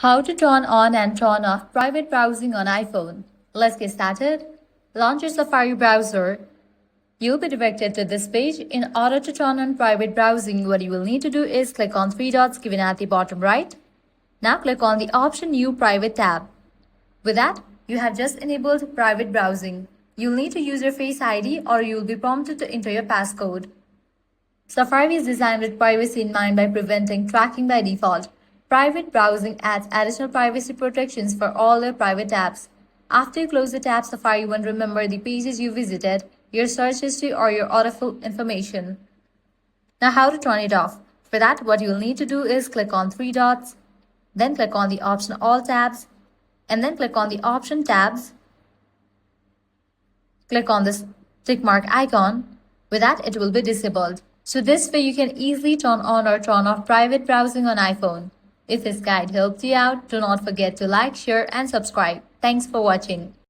How to turn on and turn off private browsing on iPhone. Let's get started. Launch your Safari browser. You'll be directed to this page. In order to turn on private browsing, what you will need to do is click on three dots given at the bottom right. Now click on the option View Private tab. With that, you have just enabled private browsing. You'll need to use your Face ID or you'll be prompted to enter your passcode. Safari is designed with privacy in mind by preventing tracking by default. Private browsing adds additional privacy protections for all your private tabs. After you close the tab, Safari won't remember the pages you visited, your search history, or your autofill information. Now, how to turn it off? For that, what you'll need to do is click on three dots, then click on the option All tabs, and then click on the option Tabs. Click on this tick mark icon. With that, it will be disabled. So this way you can easily turn on or turn off private browsing on iPhone. If this guide helped you out, do not forget to like, share and subscribe. Thanks for watching.